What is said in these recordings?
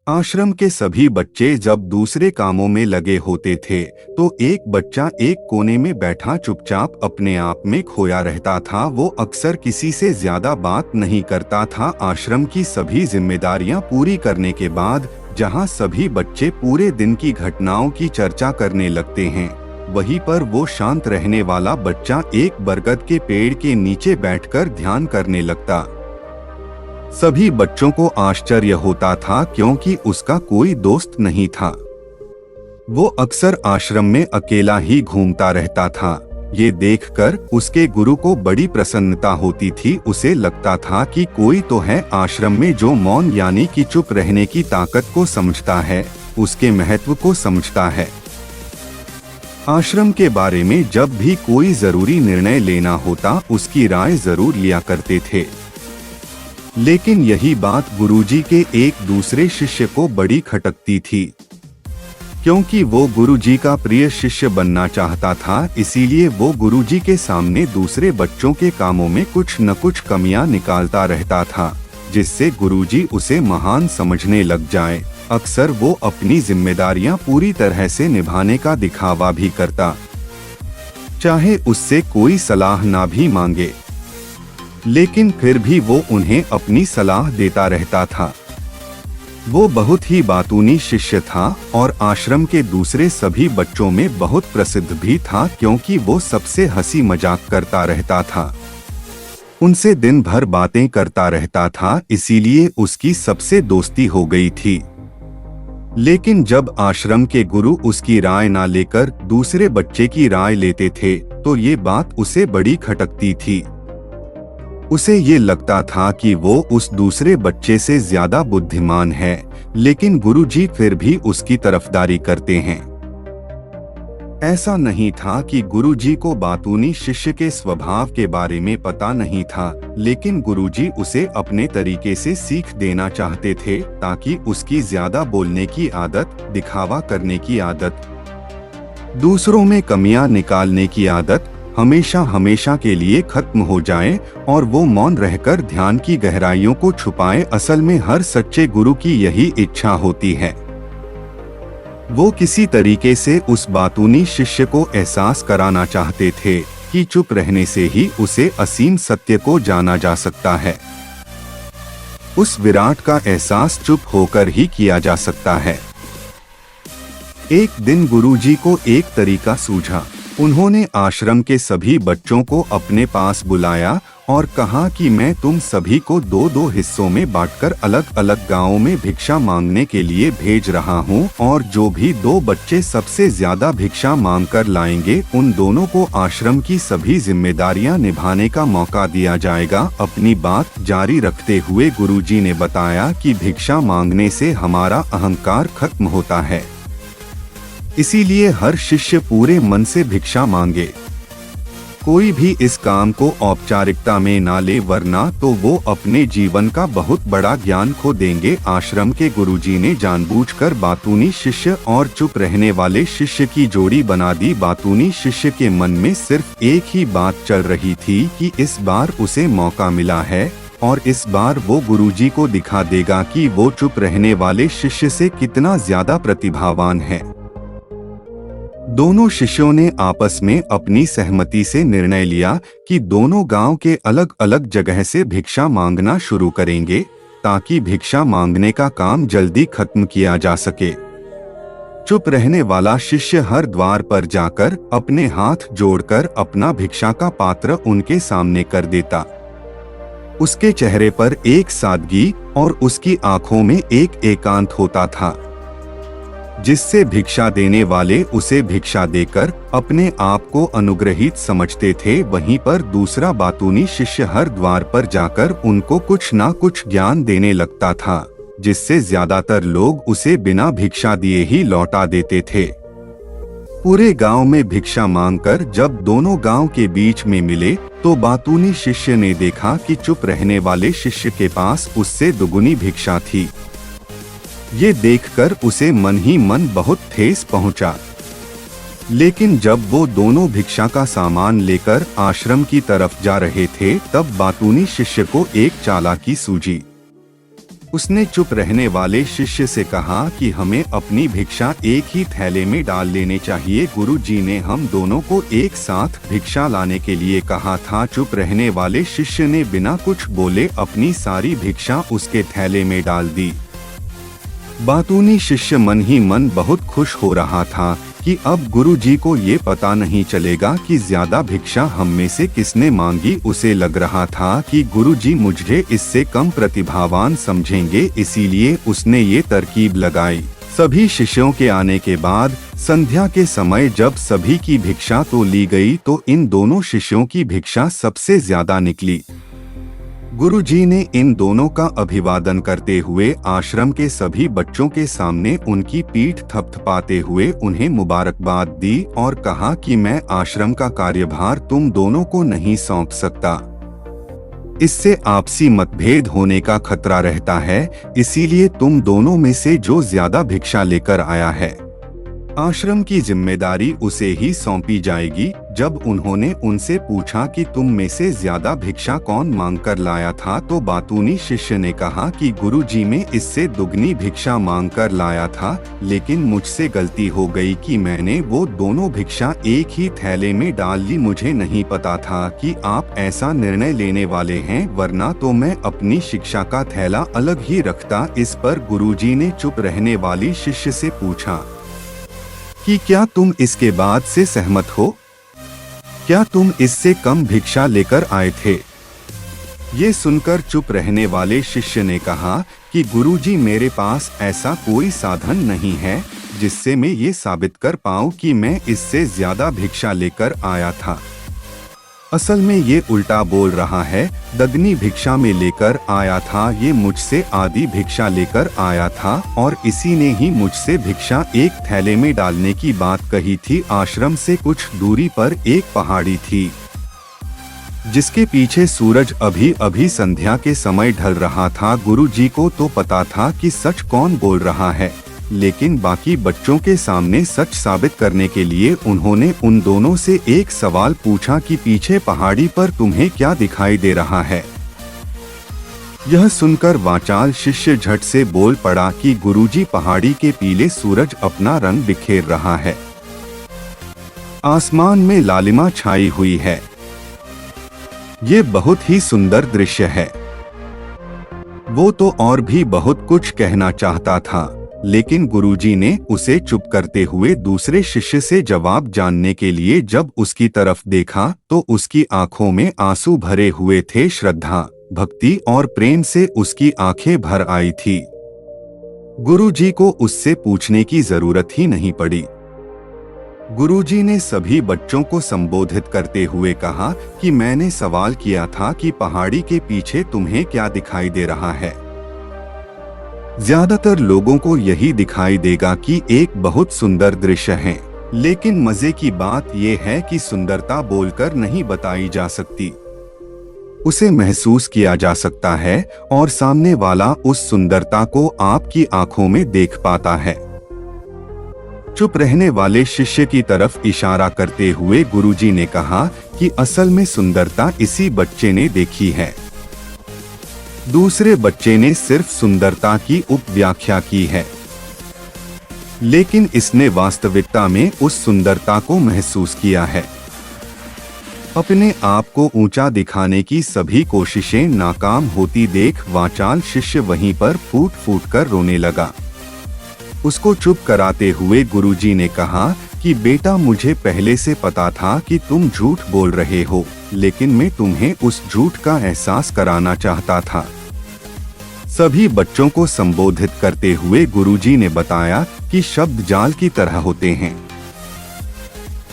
आश्रम के सभी बच्चे जब दूसरे कामों में लगे होते थे तो एक बच्चा एक कोने में बैठा चुपचाप अपने आप में खोया रहता था। वो अक्सर किसी से ज्यादा बात नहीं करता था। आश्रम की सभी जिम्मेदारियां पूरी करने के बाद जहां सभी बच्चे पूरे दिन की घटनाओं की चर्चा करने लगते हैं, वहीं पर वो शांत रहने वाला बच्चा एक बरगद के पेड़ के नीचे बैठकर ध्यान करने लगता। सभी बच्चों को आश्चर्य होता था क्योंकि उसका कोई दोस्त नहीं था। वो अक्सर आश्रम में अकेला ही घूमता रहता था। ये देखकर उसके गुरु को बड़ी प्रसन्नता होती थी। उसे लगता था कि कोई तो है आश्रम में जो मौन यानी कि चुप रहने की ताकत को समझता है, उसके महत्व को समझता है। आश्रम के बारे में जब भी कोई जरूरी निर्णय लेना होता उसकी राय जरूर लिया करते थे। लेकिन यही बात गुरुजी के एक दूसरे शिष्य को बड़ी खटकती थी। क्योंकि वो गुरुजी का प्रिय शिष्य बनना चाहता था, इसीलिए वो गुरुजी के सामने दूसरे बच्चों के कामों में कुछ न कुछ कमियां निकालता रहता था, जिससे गुरुजी उसे महान समझने लग जाए। अक्सर वो अपनी जिम्मेदारियां पूरी तरह से निभाने का दिखावा भी करता, चाहे उससे कोई सलाह ना भी मांगे, लेकिन फिर भी वो उन्हें अपनी सलाह देता रहता था। वो बहुत ही बातूनी शिष्य था और आश्रम के दूसरे सभी बच्चों में बहुत प्रसिद्ध भी था, क्योंकि वो सबसे हंसी मजाक करता रहता था, उनसे दिन भर बातें करता रहता था, इसीलिए उसकी सबसे दोस्ती हो गई थी। लेकिन जब आश्रम के गुरु उसकी राय ना लेकर दूसरे बच्चे की राय लेते थे तो ये बात उसे बड़ी खटकती थी। उसे ये लगता था कि वो उस दूसरे बच्चे से ज्यादा बुद्धिमान है, लेकिन गुरुजी फिर भी उसकी तरफदारी करते हैं। ऐसा नहीं था कि गुरुजी को बातूनी शिष्य के स्वभाव के बारे में पता नहीं था, लेकिन गुरुजी उसे अपने तरीके से सीख देना चाहते थे ताकि उसकी ज्यादा बोलने की आदत, दिखावा करने की आदत, दूसरों में कमियां निकालने की आदत हमेशा हमेशा के लिए खत्म हो जाए और वो मौन रहकर ध्यान की गहराइयों को छुपाए। असल में हर सच्चे गुरु की यही इच्छा होती है। वो किसी तरीके से उस बातूनी शिष्य को एहसास कराना चाहते थे कि चुप रहने से ही उसे असीम सत्य को जाना जा सकता है। उस विराट का एहसास चुप होकर ही किया जा सकता है। एक दिन गुरुजी को एक तरीका सूझा। उन्होंने आश्रम के सभी बच्चों को अपने पास बुलाया और कहा कि मैं तुम सभी को दो दो हिस्सों में बांटकर अलग अलग गांवों में भिक्षा मांगने के लिए भेज रहा हूं, और जो भी दो बच्चे सबसे ज्यादा भिक्षा मांगकर लाएंगे उन दोनों को आश्रम की सभी जिम्मेदारियां निभाने का मौका दिया जाएगा। अपनी बात जारी रखते हुए गुरुजी ने बताया कि भिक्षा मांगने से हमारा अहंकार खत्म होता है, इसीलिए हर शिष्य पूरे मन से भिक्षा मांगे। कोई भी इस काम को औपचारिकता में ना ले, वरना तो वो अपने जीवन का बहुत बड़ा ज्ञान खो देंगे। आश्रम के गुरुजी ने जानबूझकर बातूनी शिष्य और चुप रहने वाले शिष्य की जोड़ी बना दी। बातूनी शिष्य के मन में सिर्फ एक ही बात चल रही थी कि इस बार उसे मौका मिला है और इस बार वो गुरुजी को दिखा देगा कि वो चुप रहने वाले शिष्य से कितना ज्यादा प्रतिभावान है। दोनों शिष्यों ने आपस में अपनी सहमति से निर्णय लिया कि दोनों गांव के अलग अलग जगह से भिक्षा मांगना शुरू करेंगे ताकि भिक्षा मांगने का काम जल्दी खत्म किया जा सके। चुप रहने वाला शिष्य हर द्वार पर जाकर अपने हाथ जोड़कर अपना भिक्षा का पात्र उनके सामने कर देता। उसके चेहरे पर एक सादगी और उसकी आंखों में एक एकांत होता था, जिससे भिक्षा देने वाले उसे भिक्षा देकर अपने आप को अनुग्रहित समझते थे। वहीं पर दूसरा बातूनी शिष्य हर द्वार पर जाकर उनको कुछ ना कुछ ज्ञान देने लगता था, जिससे ज्यादातर लोग उसे बिना भिक्षा दिए ही लौटा देते थे। पूरे गांव में भिक्षा मांगकर जब दोनों गांव के बीच में मिले तो बातूनी शिष्य ने देखा कि चुप रहने वाले शिष्य के पास उससे दुगुनी भिक्षा थी। ये देखकर उसे मन ही मन बहुत ठेस पहुंचा। लेकिन जब वो दोनों भिक्षा का सामान लेकर आश्रम की तरफ जा रहे थे तब बातूनी शिष्य को एक चालाकी सूझी। उसने चुप रहने वाले शिष्य से कहा कि हमें अपनी भिक्षा एक ही थैले में डाल लेने चाहिए। गुरुजी ने हम दोनों को एक साथ भिक्षा लाने के लिए कहा था। चुप रहने वाले शिष्य ने बिना कुछ बोले अपनी सारी भिक्षा उसके थैले में डाल दी। बातूनी शिष्य मन ही मन बहुत खुश हो रहा था कि अब गुरुजी को ये पता नहीं चलेगा कि ज्यादा भिक्षा हम में से किसने मांगी। उसे लग रहा था कि गुरुजी मुझे इससे कम प्रतिभावान समझेंगे, इसीलिए उसने ये तरकीब लगाई। सभी शिष्यों के आने के बाद संध्या के समय जब सभी की भिक्षा तो ली गई तो इन दोनों शिष्यों की भिक्षा सबसे ज्यादा निकली। गुरुजी ने इन दोनों का अभिवादन करते हुए आश्रम के सभी बच्चों के सामने उनकी पीठ थपथपाते हुए उन्हें मुबारकबाद दी और कहा कि मैं आश्रम का कार्यभार तुम दोनों को नहीं सौंप सकता। इससे आपसी मतभेद होने का खतरा रहता है, इसीलिए तुम दोनों में से जो ज्यादा भिक्षा लेकर आया है, आश्रम की जिम्मेदारी उसे ही सौंपी जाएगी। जब उन्होंने उनसे पूछा कि तुम में से ज्यादा भिक्षा कौन मांगकर लाया था, तो बातूनी शिष्य ने कहा कि गुरुजी में इससे दुगनी भिक्षा मांगकर लाया था, लेकिन मुझसे गलती हो गई कि मैंने वो दोनों भिक्षा एक ही थैले में डाल ली। मुझे नहीं पता था कि आप ऐसा निर्णय लेने वाले हैं, वरना तो मैं अपनी शिक्षा का थैला अलग ही रखता। इस पर गुरुजी ने चुप रहने वाली शिष्य से पूछा कि क्या तुम इसके बाद से सहमत हो? क्या तुम इससे कम भिक्षा लेकर आए थे? ये सुनकर चुप रहने वाले शिष्य ने कहा कि गुरुजी मेरे पास ऐसा कोई साधन नहीं है जिससे मैं ये साबित कर पाऊं कि मैं इससे ज्यादा भिक्षा लेकर आया था। असल में ये उल्टा बोल रहा है, दगनी भिक्षा में लेकर आया था। ये मुझसे आधी भिक्षा लेकर आया था और इसी ने ही मुझसे भिक्षा एक थैले में डालने की बात कही थी। आश्रम से कुछ दूरी पर एक पहाड़ी थी जिसके पीछे सूरज अभी अभी संध्या के समय ढल रहा था। गुरुजी को तो पता था कि सच कौन बोल रहा है, लेकिन बाकी बच्चों के सामने सच साबित करने के लिए उन्होंने उन दोनों से एक सवाल पूछा कि पीछे पहाड़ी पर तुम्हें क्या दिखाई दे रहा है? यह सुनकर वाचाल शिष्य झट से बोल पड़ा कि गुरुजी पहाड़ी के पीले सूरज अपना रंग बिखेर रहा है। आसमान में लालिमा छाई हुई है। ये बहुत ही सुंदर दृश्य है। वो तो और भी बहुत कुछ कहना चाहता था, लेकिन गुरुजी ने उसे चुप करते हुए दूसरे शिष्य से जवाब जानने के लिए जब उसकी तरफ देखा तो उसकी आंखों में आंसू भरे हुए थे। श्रद्धा, भक्ति और प्रेम से उसकी आंखें भर आई थी। गुरुजी को उससे पूछने की जरूरत ही नहीं पड़ी। गुरुजी ने सभी बच्चों को संबोधित करते हुए कहा कि मैंने सवाल किया था कि पहाड़ी के पीछे तुम्हें क्या दिखाई दे रहा है। ज्यादातर लोगों को यही दिखाई देगा कि एक बहुत सुंदर दृश्य है, लेकिन मजे की बात यह है कि सुंदरता बोलकर नहीं बताई जा सकती। उसे महसूस किया जा सकता है और सामने वाला उस सुंदरता को आपकी आंखों में देख पाता है। चुप रहने वाले शिष्य की तरफ इशारा करते हुए गुरुजी ने कहा कि असल में सुंदरता इसी बच्चे ने देखी है। दूसरे बच्चे ने सिर्फ सुंदरता की उपव्याख्या की है, लेकिन इसने वास्तविकता में उस सुंदरता को महसूस किया है। अपने आप को ऊंचा दिखाने की सभी कोशिशें नाकाम होती देख वाचाल शिष्य वहीं पर फूट फूट कर रोने लगा। उसको चुप कराते हुए गुरुजी ने कहा कि बेटा, मुझे पहले से पता था कि तुम झूठ बोल रहे हो, लेकिन मैं तुम्हें उस झूठ का एहसास कराना चाहता था। सभी बच्चों को संबोधित करते हुए गुरुजी ने बताया कि शब्द जाल की तरह होते हैं।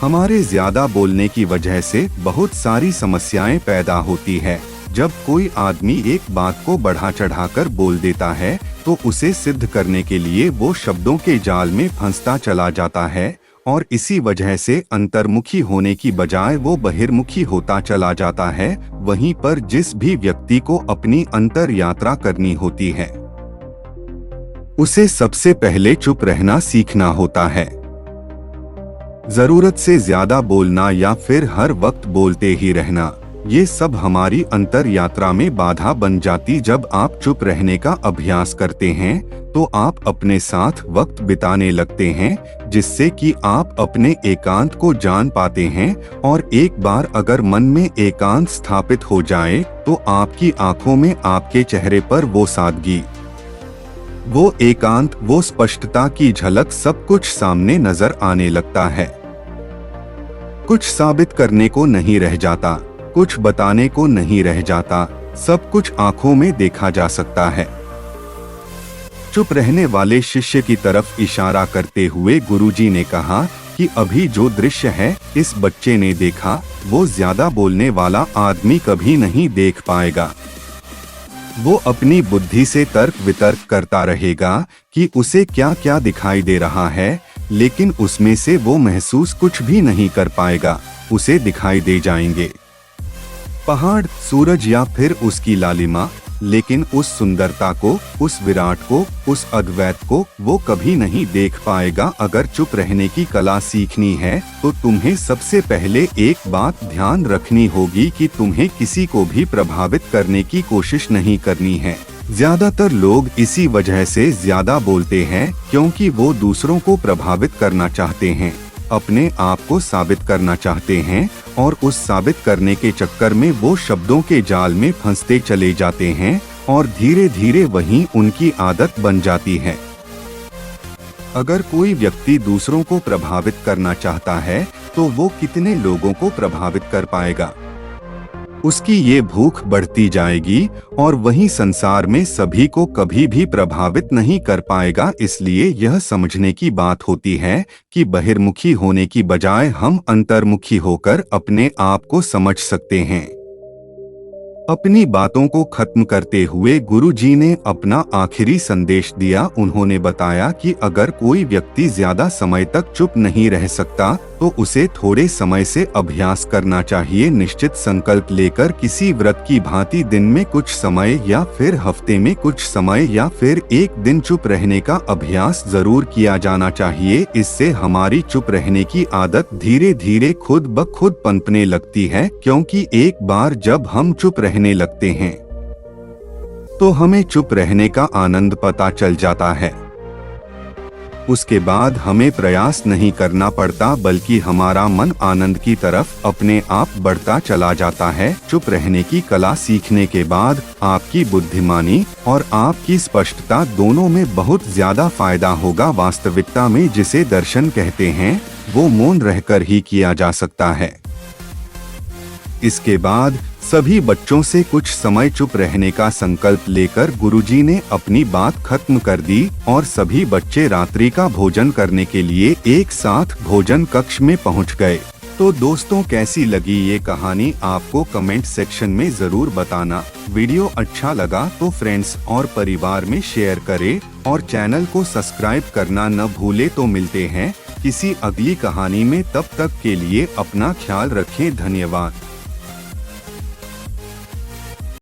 हमारे ज्यादा बोलने की वजह से बहुत सारी समस्याएं पैदा होती है। जब कोई आदमी एक बात को बढ़ा चढ़ाकर बोल देता है तो उसे सिद्ध करने के लिए वो शब्दों के जाल में फंसता चला जाता है और इसी वजह से अंतर्मुखी होने की बजाय वो बहिर्मुखी होता चला जाता है। वहीं पर जिस भी व्यक्ति को अपनी अंतर यात्रा करनी होती है, उसे सबसे पहले चुप रहना सीखना होता है। जरूरत से ज्यादा बोलना या फिर हर वक्त बोलते ही रहना ये सब हमारी अंतर यात्रा में बाधा बन जाती। जब आप चुप रहने का अभ्यास करते हैं तो आप अपने साथ वक्त बिताने लगते हैं, जिससे कि आप अपने एकांत को जान पाते हैं। और एक बार अगर मन में एकांत स्थापित हो जाए तो आपकी आंखों में, आपके चेहरे पर वो सादगी, वो एकांत, वो स्पष्टता की झलक, सब कुछ सामने नजर आने लगता है। कुछ साबित करने को नहीं रह जाता, कुछ बताने को नहीं रह जाता, सब कुछ आंखों में देखा जा सकता है। चुप रहने वाले शिष्य की तरफ इशारा करते हुए गुरुजी ने कहा कि अभी जो दृश्य है इस बच्चे ने देखा, वो ज्यादा बोलने वाला आदमी कभी नहीं देख पाएगा। वो अपनी बुद्धि से तर्क वितर्क करता रहेगा कि उसे क्या क्या दिखाई दे रहा है, लेकिन उसमें से वो महसूस कुछ भी नहीं कर पाएगा। उसे दिखाई दे जाएंगे पहाड़, सूरज या फिर उसकी लालिमा, लेकिन उस सुंदरता को, उस विराट को, उस अद्वैत को वो कभी नहीं देख पाएगा। अगर चुप रहने की कला सीखनी है तो तुम्हें सबसे पहले एक बात ध्यान रखनी होगी कि तुम्हें किसी को भी प्रभावित करने की कोशिश नहीं करनी है। ज्यादातर लोग इसी वजह से ज्यादा बोलते हैं क्योंकि वो दूसरों को प्रभावित करना चाहते हैं, अपने आप को साबित करना चाहते हैं, और उस साबित करने के चक्कर में वो शब्दों के जाल में फंसते चले जाते हैं और धीरे धीरे वही उनकी आदत बन जाती है। अगर कोई व्यक्ति दूसरों को प्रभावित करना चाहता है तो वो कितने लोगों को प्रभावित कर पाएगा? उसकी ये भूख बढ़ती जाएगी और वही संसार में सभी को कभी भी प्रभावित नहीं कर पाएगा। इसलिए यह समझने की बात होती है कि बहिर्मुखी होने की बजाय हम अंतर्मुखी होकर अपने आप को समझ सकते हैं। अपनी बातों को खत्म करते हुए गुरुजी ने अपना आखिरी संदेश दिया। उन्होंने बताया कि अगर कोई व्यक्ति ज्यादा समय तक चुप नहीं रह सकता तो उसे थोड़े समय से अभ्यास करना चाहिए। निश्चित संकल्प लेकर किसी व्रत की भांति दिन में कुछ समय या फिर हफ्ते में कुछ समय या फिर एक दिन चुप रहने का अभ्यास जरूर किया जाना चाहिए। इससे हमारी चुप रहने की आदत धीरे धीरे खुद ब खुद पनपने लगती है, क्योंकि एक बार जब हम चुप रहने लगते हैं तो हमें चुप रहने का आनंद पता चल जाता है। उसके बाद हमें प्रयास नहीं करना पड़ता, बल्कि हमारा मन आनंद की तरफ अपने आप बढ़ता चला जाता है। चुप रहने की कला सीखने के बाद आपकी बुद्धिमानी और आपकी स्पष्टता दोनों में बहुत ज्यादा फायदा होगा। वास्तविकता में जिसे दर्शन कहते हैं वो मौन रहकर ही किया जा सकता है। इसके बाद सभी बच्चों से कुछ समय चुप रहने का संकल्प लेकर गुरुजी ने अपनी बात खत्म कर दी और सभी बच्चे रात्रि का भोजन करने के लिए एक साथ भोजन कक्ष में पहुंच गए। तो दोस्तों, कैसी लगी ये कहानी आपको कमेंट सेक्शन में जरूर बताना। वीडियो अच्छा लगा तो फ्रेंड्स और परिवार में शेयर करें और चैनल को सब्सक्राइब करना न भूले। तो मिलते हैं किसी अगली कहानी में, तब तक के लिए अपना ख्याल रखें। धन्यवाद।